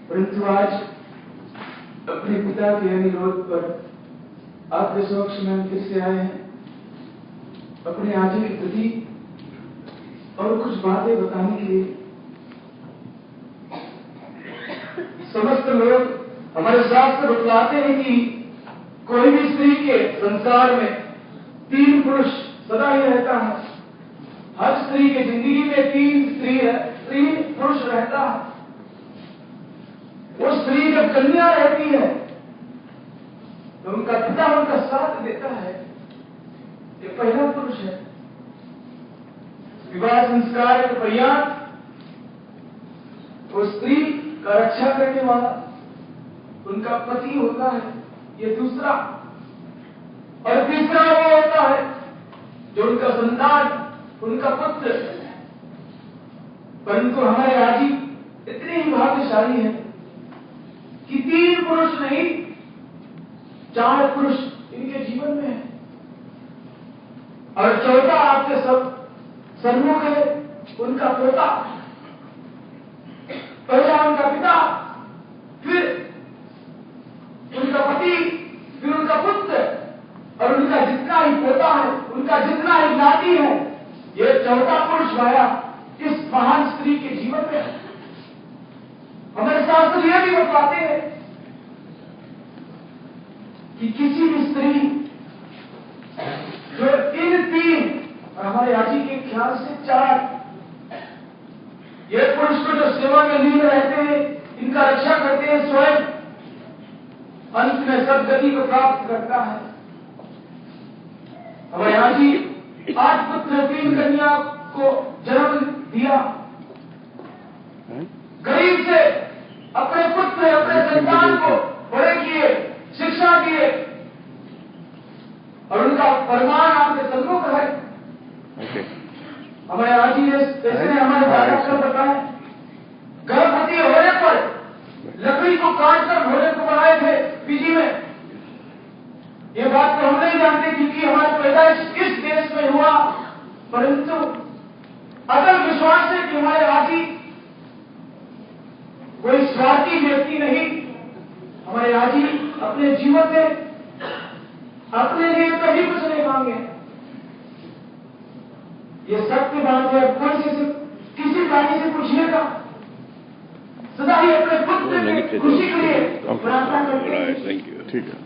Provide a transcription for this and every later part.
परंतु आज अपने पिता के अनुरोध पर आपके समक्ष में फिर से आए हैं अपने आजी के प्रति और कुछ बातें बताने के लिए। समस्त लोग हमारे शास्त्र बतलाते हैं कि कोई भी स्त्री के संसार में 3 पुरुष सदा ही रहता है। हर स्त्री की जिंदगी में 3 पुरुष रहता है। वो स्त्री जब कन्या रहती है तो उनका पिता उनका साथ देता है। ये पहला पुरुष है। विवाह संस्कार के पर्याप्त वो स्त्री का रक्षा करने वाला उनका पति होता है। ये दूसरा। और तीसरा वो होता है जो उनका संतान, उनका पुत्र। परंतु हमारे आजी इतने ही भाग्यशाली है कि 3 पुरुष नहीं 4 पुरुष इनके जीवन में है। और चौथा आपके सब सन्मुख है उनका पोता। पहला उनका पिता, फिर उनका पति, फिर उनका पुत्र और उनका जितना ही पोता है, उनका जितना ही नाती है, ये चौथा पुरुष भाया इस महान स्त्री के जीवन में है। हमारे शास्त्र यह भी बताते हैं कि किसी भी स्त्री जो इन 3 और हमारे आजी के ख्याल से 4 ये पुरुष को जो सेवा में लीन रहते हैं, इनका रक्षा करते हैं, स्वयं अंत में सदगति को प्राप्त करता है। हमारे आजी 8 पुत्र 3 कन्या को जन्म दिया। गरीब से अपने पुत्र अपने संतान को बड़े किए, शिक्षा दिए और उनका फरमान आपके सन्मुख है। हमारे आजी ने हमारे दादा बताया गर्भवती होने पर लकड़ी को काटकर घोड़े को बनाए थे पीजी में। ये बात तो हम नहीं जानते क्योंकि हमारी पैदाइश इस देश में हुआ, परंतु अगर विश्वास है कि हमारे आजी कोई स्वार्थी व्यक्ति नहीं। हमारे आजी अपने जीवन में अपने लिए कभी कुछ नहीं मांगे। ये सत्य बात है। कोई से किसी प्राणी से पूछिएगा, सदा ही अपने पुत्र की खुशी के लिए प्रार्थना करते हैं। ठीक है।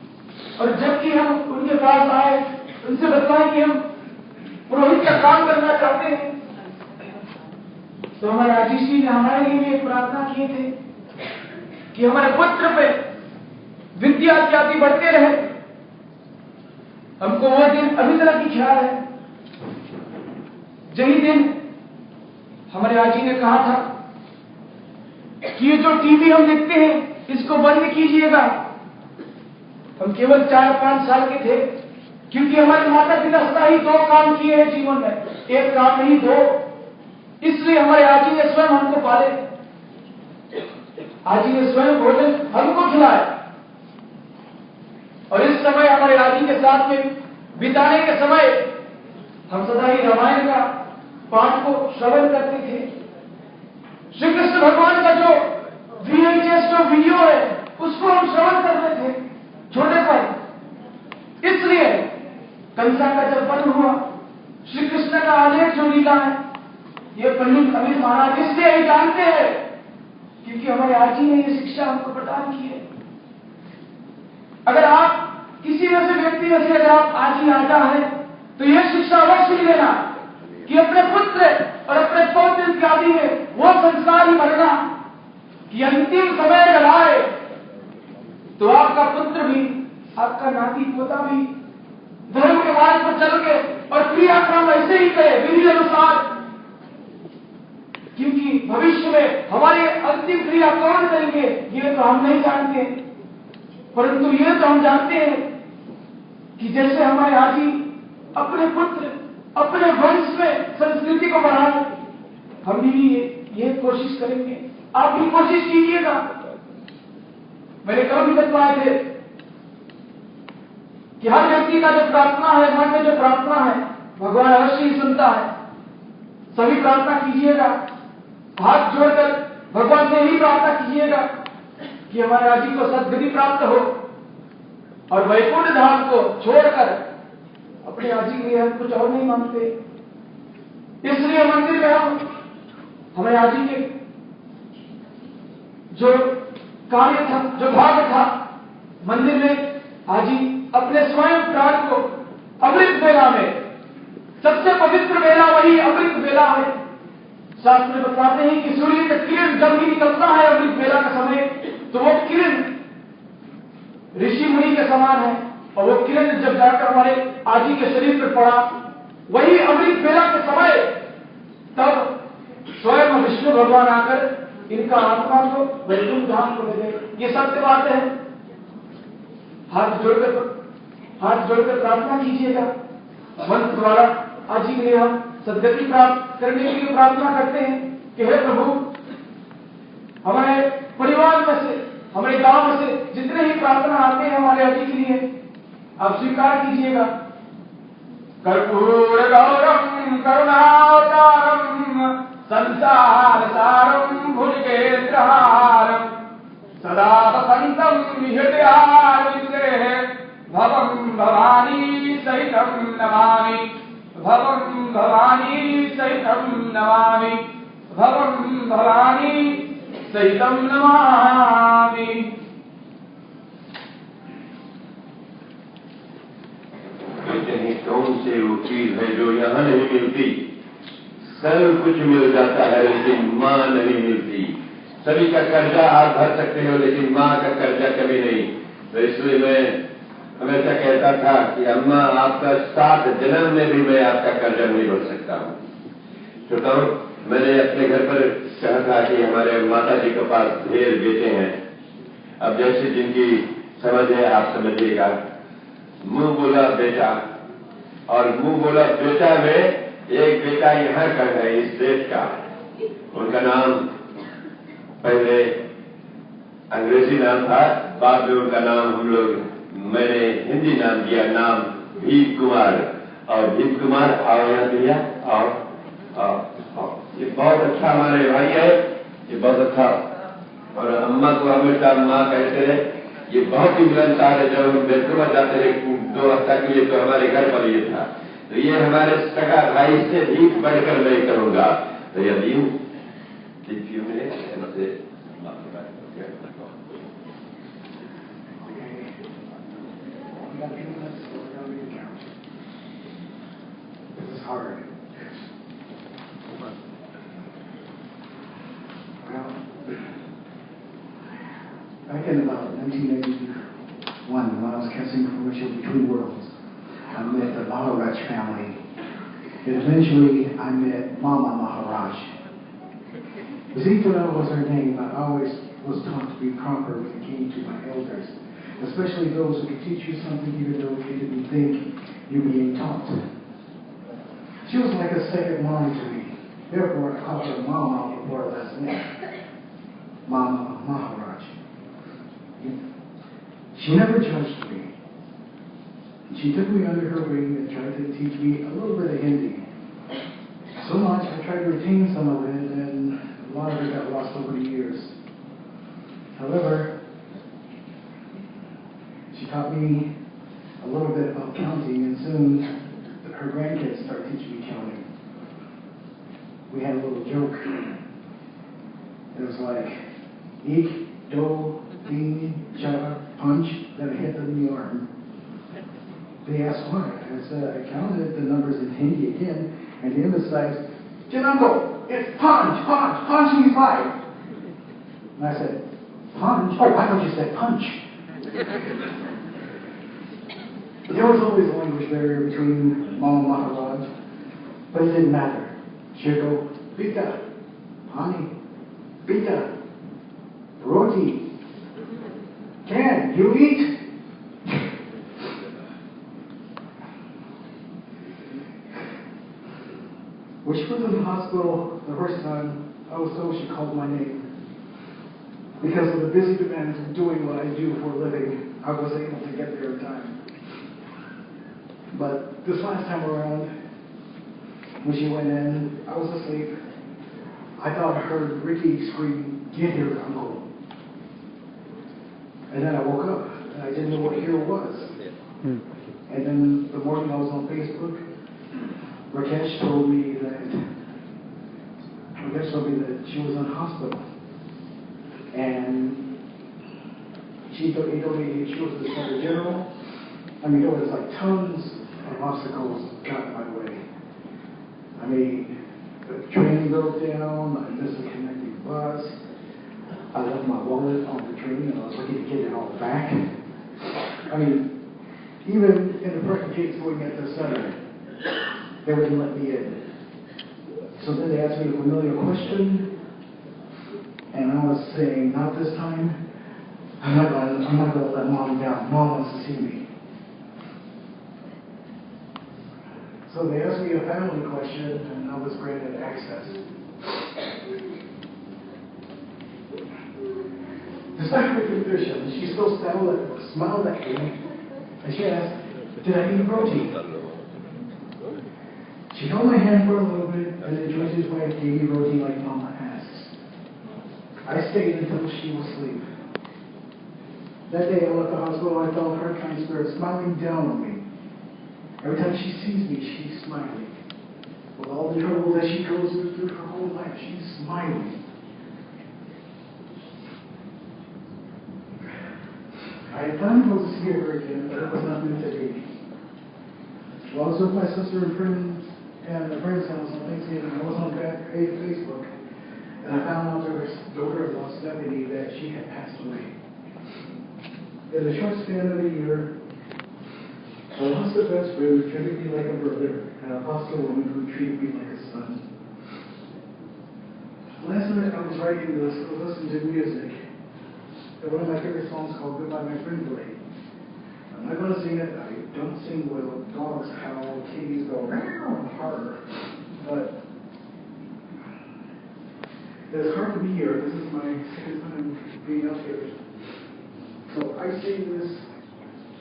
और जबकि हम उनके पास आए, उनसे बताएं कि हम पुरोहित का काम करना चाहते हैं, तो हमारे आजीष जी ने हमारे लिए भी एक प्रार्थना किए थे कि हमारे पुत्र पे विद्या इत्यादि बढ़ते रहे। हमको वो दिन अभी तक की ख्याल है। यही दिन हमारे आजी ने कहा था कि ये जो टीवी हम देखते हैं इसको बंद कीजिएगा। हम केवल 4-5 साल के थे क्योंकि हमारे माता पिता सदा ही 2 काम किए हैं जीवन में, एक काम नहीं 2। इसलिए हमारे आजी ने स्वयं हमको पाले। आजी ने स्वयं भोजन हमको खिलाया और इस समय हमारे आजी के साथ में बिताने के समय हम सदा ही रामायण का पाठ को श्रवण करते थे। श्री कृष्ण भगवान का जो VHS जो वीडियो है उसको हम श्रवण करते थे छोटे पर। इसलिए कंसा का जब वध हुआ, श्री कृष्ण का आलेख जो लीला है, ये पंडित अमीर महाराज इसलिए ही जानते हैं क्योंकि हमारे आजी ने ये शिक्षा हमको प्रदान की है। अगर आप किसी ऐसे व्यक्ति में से अगर आप आजी आता है तो यह शिक्षा अवश्य लेना कि अपने पुत्र और अपने पौत्र इत्यादि में वो संस्कार ही भरना कि अंतिम समय अगर आए तो आपका पुत्र भी, आपका नाती पोता भी धर्म के मार्ग पर चल के और क्रियाक्रम ऐसे ही करे विधि अनुसार। क्योंकि भविष्य में हमारे अंतिम क्रिया कौन करेंगे ये तो हम नहीं जानते, परंतु ये तो हम जानते हैं कि जैसे हमारे आजी अपने पुत्र अपने वंश में संस्कृति को बढ़ाए, हम भी ये कोशिश करेंगे। आप भी कोशिश कीजिएगा। मैंने कल भी बतलाए थे कि हर व्यक्ति का जो प्रार्थना है, मन में जो प्रार्थना है, भगवान अवश्य ही सुनता है। सभी प्रार्थना कीजिएगा, हाथ जोड़कर भगवान से ही प्रार्थना कीजिएगा कि हमारे आजी को सद्गति प्राप्त हो और वैकुंठ धाम को छोड़कर अपने आजी के लिए हम कुछ और नहीं मांगते। इसलिए मंदिर में हम हमें आजी के जो कार्य था, जो भाग था, मंदिर में आजी अपने स्वयं प्राण को अमृत बेला में, सबसे पवित्र बेला वही अमृत बेला है। शास्त्र में बताते हैं कि सूर्य का किरण जब ही निकलता है अमृत बेला का समय, तो वो किरण ऋषि मुनि के समान है, और वो किरण जब जाकर हमारे आजी के शरीर पर पड़ा, वही अमृत बेला के समय, तब स्वयं विष्णु भगवान आकर इनका आत्मा को वैकुंठ धाम को ले गए। ये सत्य बात है। हाथ जोड़कर प्रार्थना कीजिएगा। मंत्र द्वारा आजी के लिए हम सद्गति प्राप्त करने के लिए प्रार्थना करते हैं कि हे प्रभु, हमारे परिवार में से, हमारे गांव में से जितने ही प्रार्थना आते हैं हमारे आजी के लिए, आप स्वीकार कीजिएगा। कर्पूर गौरम करुणावतारम संसार सारम भुजगेन्द्रहारम सदा वसंतम हृदयारविंदे भवं भवानी सहितं नमामि, भवं भवानी सहितं नमामि, भवं भवानी सहितं नमामि। कहते हैं कौन से वो चीज है जो यहाँ नहीं मिलती। सब कुछ मिल जाता है लेकिन माँ नहीं मिलती। सभी का कर्जा आप भर सकते हो लेकिन माँ का कर्जा कभी नहीं। तो इसलिए मैं हमेशा कहता था कि अम्मा, आपका 7 जन्म में भी मैं आपका कर्जा नहीं भर सकता हूँ। श्रोताओं, मैंने अपने घर पर कहा था कि हमारे माता जी के पास ढेर बेटे हैं। अब जैसे जिनकी समझ है आप समझिएगा। मुंह बोला बेटा, और मुंह बोला बेटा में एक बेटा यहाँ का है, इस देश का। उनका नाम पहले अंग्रेजी नाम था, बाद में उनका नाम मैंने हिंदी नाम दिया, नाम भीम कुमार। और भीम कुमार आओ यहाँ दिया, आओ। ये बहुत अच्छा हमारे भाई है, ये बहुत अच्छा। और अम्मा को हमेशा माँ कहते रहे। ये बहुत ही मिलनसार है। जब हम बेलकुमा जाते रहे 2 हफ्ता के लिए, तो हमारे घर पर ये था। तो ये हमारे सगा भाई से भी बढ़कर मैं करूंगा। तो यदि This is hard. Well, back in about 1981, when I was casting commercial Between Worlds, I met the Maharaj family. And eventually, I met Mama Maharaj. Zita was her name, but I always was taught to be proper when it came to my elders, especially those who could teach you something even though you didn't think you were being taught. She was like a second mom to me. Therefore, I called her Mama before her last name. Mama Maharaj. She never judged me. She took me under her wing and tried to teach me a little bit of Hindi. So much, I tried to retain some of it, and a lot of it got lost over the years. However, she taught me a little bit about counting, and soon her grandkids started teaching me counting. We had a little joke. It was like, ek, do, teen, char, punch, then I hit them in the arm. They asked why. I said, I counted the numbers in Hindi again, and they emphasized, Janango, it's punch, punch, punch me 5. And I said, punch? Oh, I thought you said punch. There was always a language barrier between Mama Maharaj, but it didn't matter. She'd go, Pita, Pani, Pita, Roti, Can you eat? When she was in the hospital the first time, I was told she called my name. Because of the busy demands of doing what I do for a living, I was able to get there in time. But this last time around, when she went in, I was asleep. I thought I heard Ricky scream, "Get here, Uncle." And then I woke up, and I didn't know what here was. And then the morning I was on Facebook, Rakesh told me that she was in hospital. And he told me she was the Center General. I mean, there was like tons of obstacles got in my way. I mean, the train broke down, I missed the connecting bus. I left my wallet on the train and I was lucky to get it all back. I mean, even in the parking gates going at the center, they wouldn't let me in. So then they asked me a familiar question, and I was saying, not this time. I'm not gonna let Mom down. Mom wants to see me. So they asked me a family question, and I was granted access. Despite her condition, she still smiled at me, and she asked, did I eat protein? She held my hand for a little bit, and then Joyce's wife gave me protein like Mama asked. I stayed until she was asleep. That day I left the hospital, I felt her kind spirit smiling down on me. Every time she sees me, she's smiling. With all the trouble that she goes through her whole life, she's smiling. I had planned to go to see her again, but it was not meant to be. Well, I was with my sister and friends at a friend's house on Thanksgiving. I was on Facebook, and I found out through her daughter-in-law, Stephanie, that she had passed away. In a short span of a year, I lost a best friend who treated me like a brother, and I lost a woman who treated me like a son. Last night I was writing this, I was listening to music, and one of my favorite songs called Goodbye My Friend played. I'm not going to sing it. I don't sing well. Dogs howl, kitties go meow, harder. But it's hard to be here. This is my second time being up here. So I sing this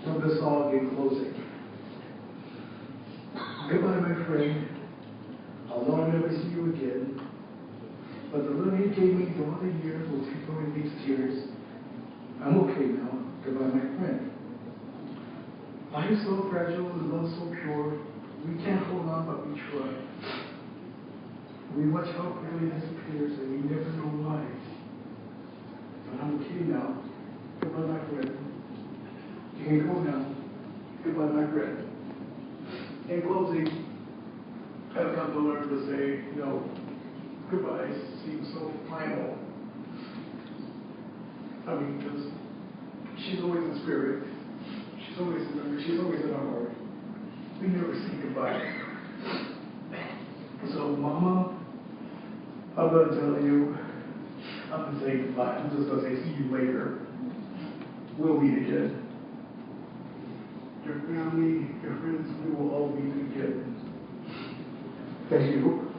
from the song in closing. Goodbye, my friend. I'll know I'll never see you again. But the love you gave me through all the years will take away these tears. I'm okay now. Goodbye, my friend. Life is so fragile and love so pure. We can't hold on, but we try. We watch how quickly it disappears, and we never know why. But I'm okay now. Goodbye, my friend. You can go now. Goodbye, my friend. In closing, I've come to learn to say, goodbye seems so final. I mean, because she's always in spirit. She's always in memory. She's always in our heart. We never say goodbye. So, Mama, I'm going to tell you, I'm going to say goodbye. I'm just going to say see you later. We'll meet again. Your family, your friends, we will all meet again. Thank you.